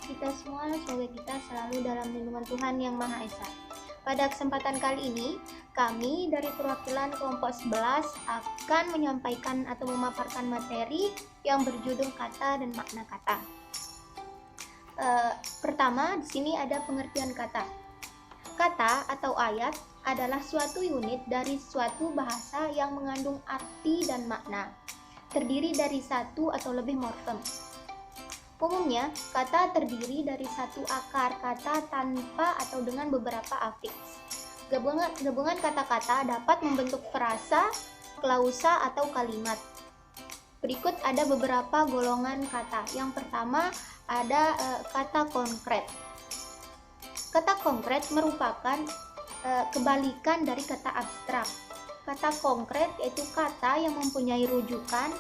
kita semua, semoga kita selalu dalam lindungan Tuhan Yang Maha Esa. Pada kesempatan kali ini, kami dari perwakilan kelompok 11 akan menyampaikan atau memaparkan materi yang berjudul kata dan makna kata. Pertama, di sini ada pengertian kata. Kata atau ayat adalah suatu unit dari suatu bahasa yang mengandung arti dan makna. Terdiri dari satu atau lebih morfem. Umumnya, kata terdiri dari satu akar kata tanpa atau dengan beberapa afiks. Gabungan kata-kata dapat membentuk frasa, klausa, atau kalimat. Berikut ada beberapa golongan kata. Yang pertama ada kata konkret. Kata konkret merupakan kebalikan dari kata abstrak. Kata konkret yaitu kata yang mempunyai rujukan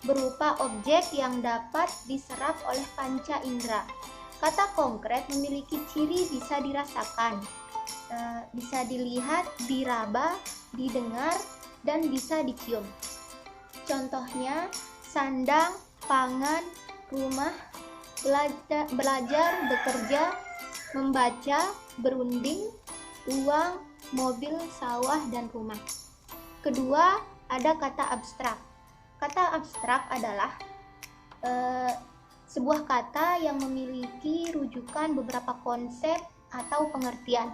berupa objek yang dapat diserap oleh panca indera. Kata konkret memiliki ciri bisa dirasakan, bisa dilihat, diraba, didengar, dan bisa dicium. Contohnya, sandang, pangan, rumah, belajar, bekerja, membaca, berunding, uang, mobil, sawah, dan rumah. Kedua, ada kata abstrak. Kata abstrak adalah sebuah kata yang memiliki rujukan beberapa konsep atau pengertian.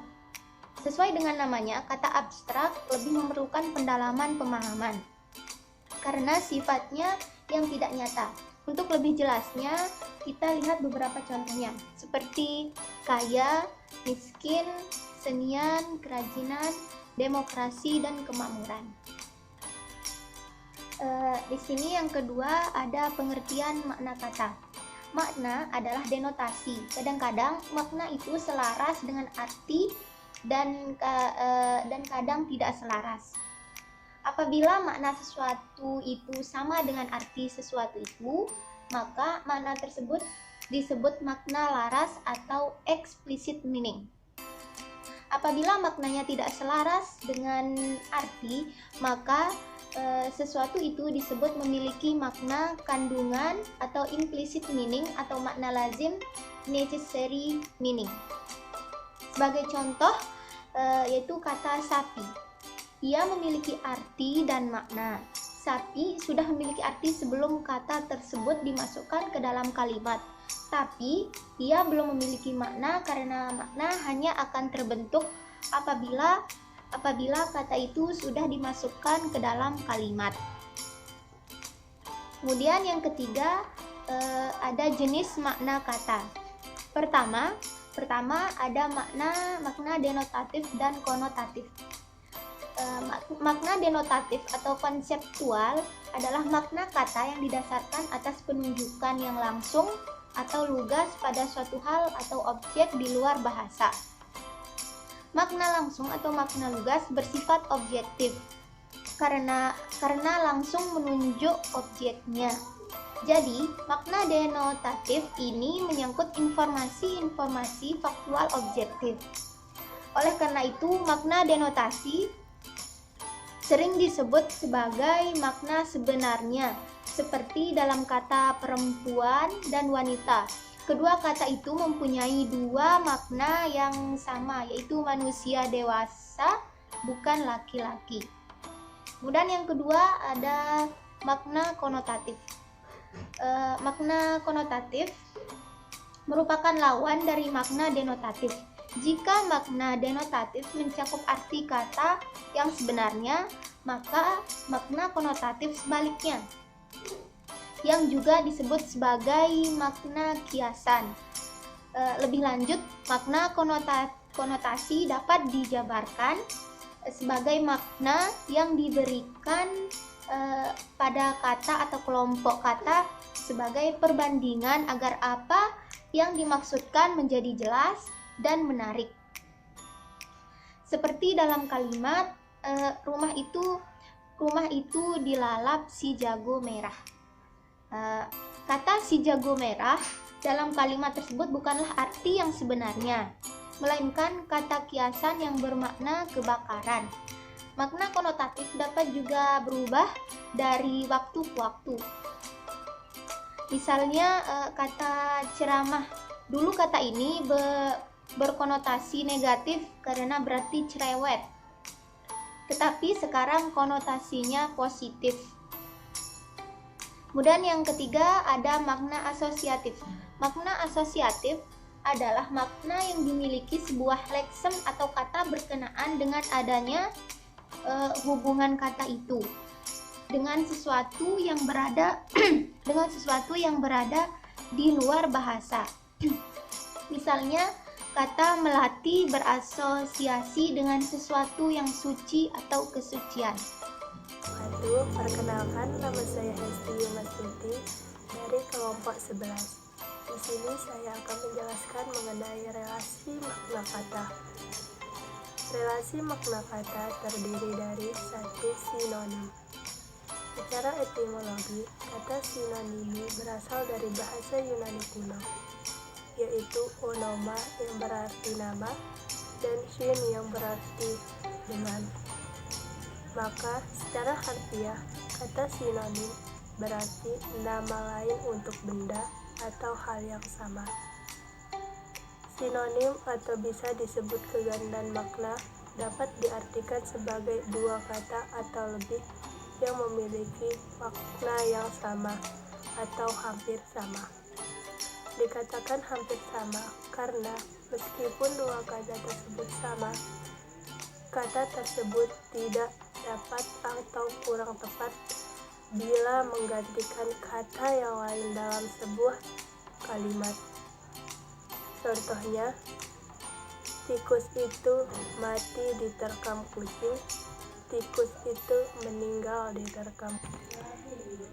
Sesuai dengan namanya, kata abstrak lebih memerlukan pendalaman pemahaman karena sifatnya yang tidak nyata. Untuk lebih jelasnya, kita lihat beberapa contohnya, seperti kaya, miskin, kesenian, kerajinan, demokrasi, dan kemakmuran. Di sini yang kedua ada pengertian makna kata. Makna adalah denotasi. Kadang-kadang makna itu selaras dengan arti dan kadang tidak selaras. Apabila makna sesuatu itu sama dengan arti sesuatu itu, maka makna tersebut disebut makna laras atau explicit meaning. Apabila maknanya tidak selaras dengan arti, maka sesuatu itu disebut memiliki makna kandungan atau implicit meaning atau makna lazim necessary meaning. Sebagai contoh yaitu kata sapi. Ia memiliki arti dan makna. Sapi sudah memiliki arti sebelum kata tersebut dimasukkan ke dalam kalimat. Tapi ia belum memiliki makna karena makna hanya akan terbentuk apabila kata itu sudah dimasukkan ke dalam kalimat. Kemudian yang ketiga ada jenis makna kata. Pertama ada makna denotatif dan konotatif. Makna denotatif atau konseptual adalah makna kata yang didasarkan atas penunjukan yang langsung atau lugas pada suatu hal atau objek di luar bahasa. Makna langsung atau makna lugas bersifat objektif karena langsung menunjuk objeknya. Jadi, makna denotatif ini menyangkut informasi faktual objektif. Oleh karena itu, makna denotasi sering disebut sebagai makna sebenarnya, seperti dalam kata perempuan dan wanita. Kedua kata itu mempunyai dua makna yang sama, yaitu manusia dewasa, bukan laki-laki. Kemudian yang kedua ada makna konotatif. Makna konotatif merupakan lawan dari makna denotatif. Jika makna denotatif mencakup arti kata yang sebenarnya, maka makna konotatif sebaliknya, yang juga disebut sebagai makna kiasan. Lebih lanjut, makna konotasi dapat dijabarkan sebagai makna yang diberikan pada kata atau kelompok kata sebagai perbandingan agar apa yang dimaksudkan menjadi jelas dan menarik. Seperti dalam kalimat rumah itu dilalap si jago merah. Kata si jago merah dalam kalimat tersebut bukanlah arti yang sebenarnya, melainkan kata kiasan yang bermakna kebakaran. Makna konotatif dapat juga berubah dari waktu ke waktu. Misalnya kata ceramah Dulu kata ini berkonotasi negatif karena berarti cerewet. Tetapi sekarang konotasinya positif. Kemudian yang ketiga ada makna asosiatif. Makna asosiatif adalah makna yang dimiliki sebuah leksem atau kata berkenaan dengan adanya hubungan kata itu dengan sesuatu yang berada di luar bahasa. Misalnya, kata melati berasosiasi dengan sesuatu yang suci atau kesucian. Aduh, perkenalkan, nama saya Hesti Yumastuti dari kelompok 11. Di sini saya akan menjelaskan mengenai relasi makna kata. Relasi makna kata terdiri dari satu sinonim. Secara etimologi, kata sinonimi berasal dari bahasa Yunani kuno, yaitu onoma yang berarti nama dan syn yang berarti dengan. Maka secara harfiah, kata sinonim berarti nama lain untuk benda atau hal yang sama. Sinonim atau bisa disebut kegandaan makna dapat diartikan sebagai dua kata atau lebih yang memiliki makna yang sama atau hampir sama. Dikatakan hampir sama karena meskipun dua kata tersebut sama, kata tersebut tidak dapat atau kurang tepat bila menggantikan kata yang lain dalam sebuah kalimat. Contohnya, tikus itu mati diterkam kucing, tikus itu meninggal diterkam.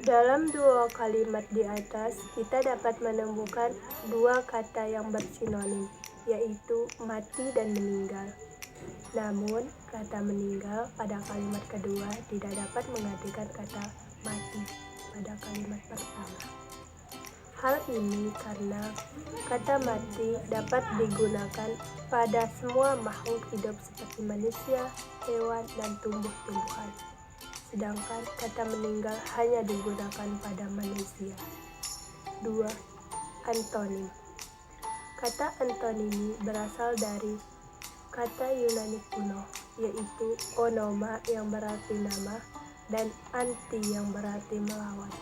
Dalam dua kalimat di atas, kita dapat menemukan dua kata yang bersinonim, yaitu mati dan meninggal. Namun, kata meninggal pada kalimat kedua tidak dapat menggantikan kata mati pada kalimat pertama. Hal ini karena kata mati dapat digunakan pada semua makhluk hidup seperti manusia, hewan, dan tumbuh-tumbuhan. Sedangkan kata meninggal hanya digunakan pada manusia. 2. Antonim. Kata antonimi berasal dari kata Yunani kuno, yaitu onoma yang berarti nama dan anti yang berarti melawan.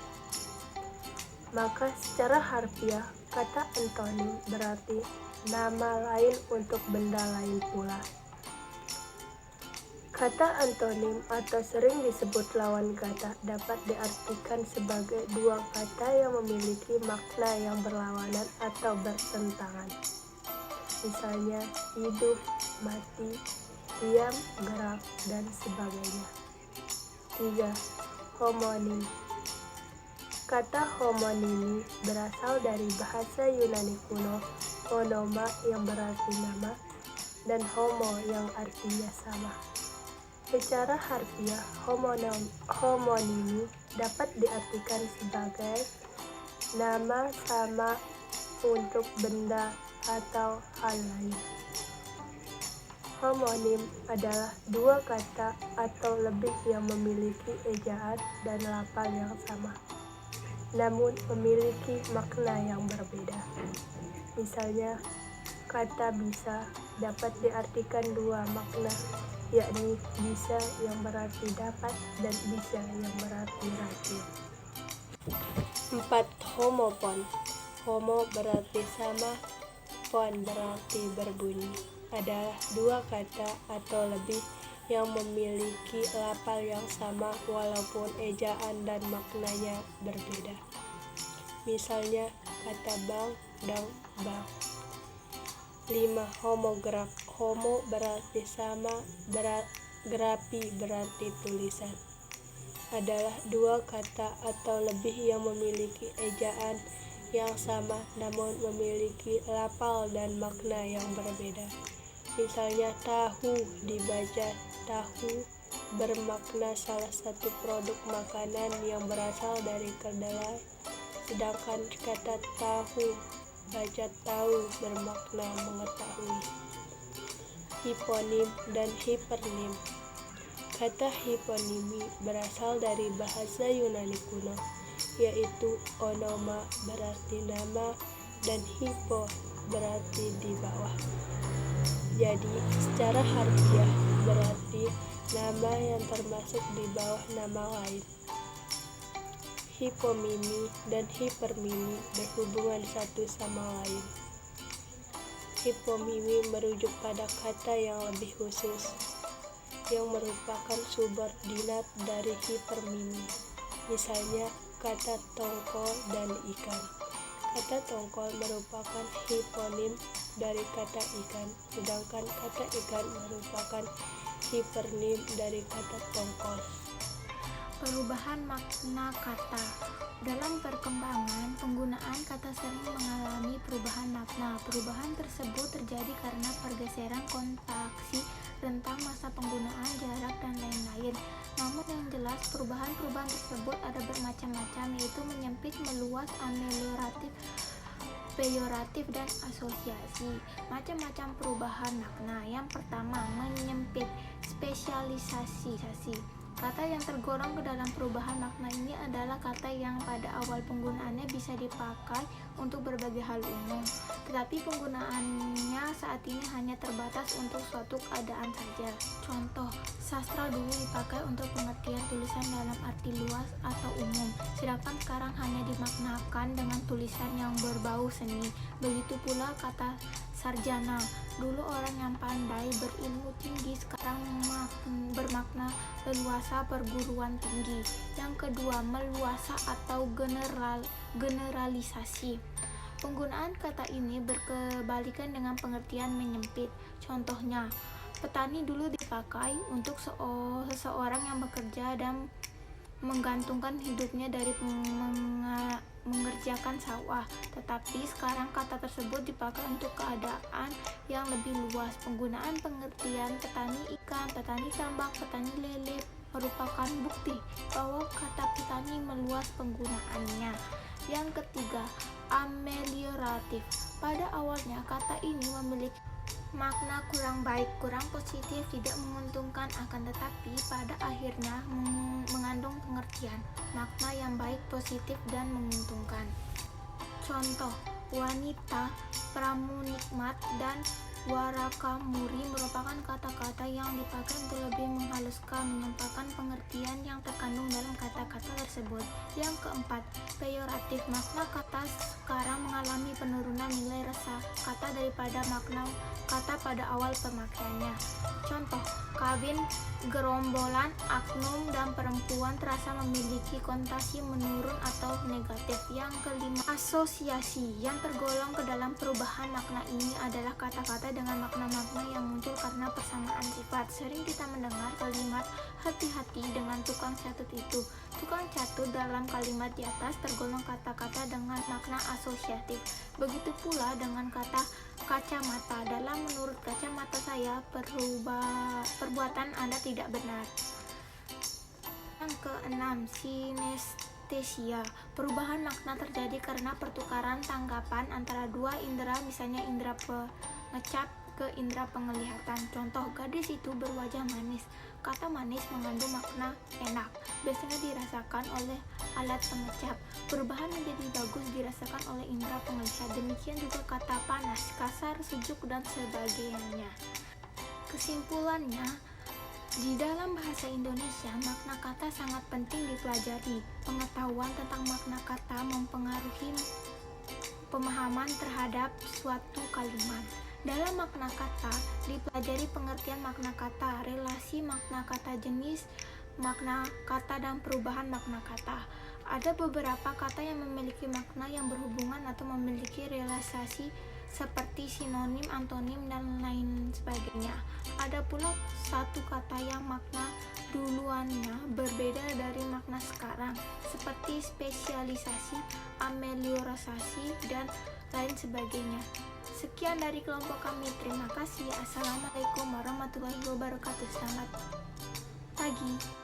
Maka secara harfiah, kata antonim berarti nama lain untuk benda lain pula. Kata antonim atau sering disebut lawan kata dapat diartikan sebagai dua kata yang memiliki makna yang berlawanan atau bertentangan. Misalnya hidup, mati, diam, gerak, dan sebagainya. 3. Homonim. Kata homonimi berasal dari bahasa Yunani kuno, onoma yang berarti nama, dan homo yang artinya sama. Secara harfiah, homonimi dapat diartikan sebagai nama sama untuk benda atau hal lain. Homonim adalah dua kata atau lebih yang memiliki ejaan dan lafal yang sama, namun memiliki makna yang berbeda. Misalnya, kata bisa dapat diartikan dua makna, yakni bisa yang berarti dapat dan bisa yang berarti rajin. 4. Homopon. Homo berarti sama, pon berarti berbunyi. Adalah dua kata atau lebih yang memiliki lafal yang sama walaupun ejaan dan maknanya berbeda. Misalnya kata bang dan bang. 5. Homograf. Homo berarti sama, grafi berarti tulisan. Adalah dua kata atau lebih yang memiliki ejaan yang sama namun memiliki lafal dan makna yang berbeda. Misalnya tahu dibaca tahu bermakna salah satu produk makanan yang berasal dari kedelai, sedangkan kata tahu baca tahu bermakna mengetahui. Hiponim dan hipernim. Kata hiponimi berasal dari bahasa Yunani kuno, yaitu onoma berarti nama dan hipo berarti di bawah. Jadi secara harfiah berarti nama yang termasuk di bawah nama lain. Hipomimi dan hipermimi berhubungan satu sama lain. Hipomimi merujuk pada kata yang lebih khusus, yang merupakan subordinat dari hipermimi. Misalnya kata tongkol dan ikan. Kata tongkol merupakan hiponim dari kata ikan, sedangkan kata ikan merupakan hipernim dari kata tongkol. Perubahan makna kata. Dalam perkembangan, penggunaan kata sering mengalami perubahan makna. Perubahan tersebut terjadi karena pergeseran kontraksi, rentang masa penggunaan, jarak, dan lain-lain. Namun yang jelas, perubahan-perubahan tersebut ada bermacam-macam, yaitu menyempit, meluas, amelioratif, peyoratif, dan asosiasi. Macam-macam perubahan makna. Yang pertama, menyempit, spesialisasi. Kata yang tergolong ke dalam perubahan makna ini adalah kata yang pada awal penggunaannya bisa dipakai untuk berbagai hal umum, tetapi penggunaannya saat ini hanya terbatas untuk suatu keadaan saja. Contoh, sastra dulu dipakai untuk pengertian tulisan dalam arti luas atau umum, sedangkan sekarang hanya dimaknakan dengan tulisan yang berbau seni. Begitu pula kata sarjana. Dulu orang yang pandai, berilmu tinggi, sekarang bermakna leluasa, perguruan tinggi. Yang kedua, meluasa atau generalisasi. Penggunaan kata ini berkebalikan dengan pengertian menyempit. Contohnya, petani dulu dipakai untuk seseorang yang bekerja dan menggantungkan hidupnya dari mengerjakan sawah, tetapi sekarang kata tersebut dipakai untuk keadaan yang lebih luas. Penggunaan pengertian petani ikan, petani tambak, petani lele merupakan bukti bahwa kata petani meluas penggunaannya. Yang ketiga, amelioratif. Pada awalnya kata ini memiliki makna kurang baik, kurang positif, tidak menguntungkan, akan tetapi pada akhirnya mengandung pengertian makna yang baik, positif, dan menguntungkan. Contoh, wanita, pramunikmat, dan warakamuri merupakan kata-kata yang dipakai untuk lebih menghaluskan, menyampaikan pengertian yang terkandung dalam kata-kata tersebut. Yang keempat, peyoratif. Makna kata sekarang mengalami penurunan nilai rasa kata daripada makna kata pada awal pemakaiannya. Contoh, kawin, gerombolan, aknum, dan perempuan terasa memiliki konotasi menurun atau negatif. Yang kelima, asosiasi. Yang tergolong ke dalam perubahan makna ini adalah kata-kata dengan makna-makna yang muncul karena persamaan sifat. Sering kita mendengar kalimat hati-hati dengan tukang catut itu. Tukang catut dalam kalimat di atas tergolong kata-kata dengan makna asosiatif. Begitu pula dengan kata kacamata. Dalam menurut kacamata saya, perbuatan Anda tidak benar. Yang keenam, sinestesia. Perubahan makna terjadi karena pertukaran tanggapan antara dua indera, misalnya indera pengecap ke indera penglihatan. Contoh, gadis itu berwajah manis. Kata manis mengandung makna enak, biasanya dirasakan oleh alat pengecap. Perubahan menjadi bagus dirasakan oleh indera penglihatan. Demikian juga kata panas, kasar, sejuk, dan sebagainya. Kesimpulannya, di dalam bahasa Indonesia, makna kata sangat penting dipelajari. Pengetahuan tentang makna kata mempengaruhi pemahaman terhadap suatu kalimat. Dalam makna kata, dipelajari pengertian makna kata, relasi makna kata, jenis makna kata, dan perubahan makna kata. Ada beberapa kata yang memiliki makna yang berhubungan atau memiliki relasi seperti sinonim, antonim, dan lain sebagainya. Ada pula satu kata yang makna duluannya berbeda dari makna sekarang, seperti spesialisasi, ameliorasi, dan lain sebagainya. Sekian dari kelompok kami. Terima kasih. Assalamualaikum warahmatullahi wabarakatuh. Selamat pagi.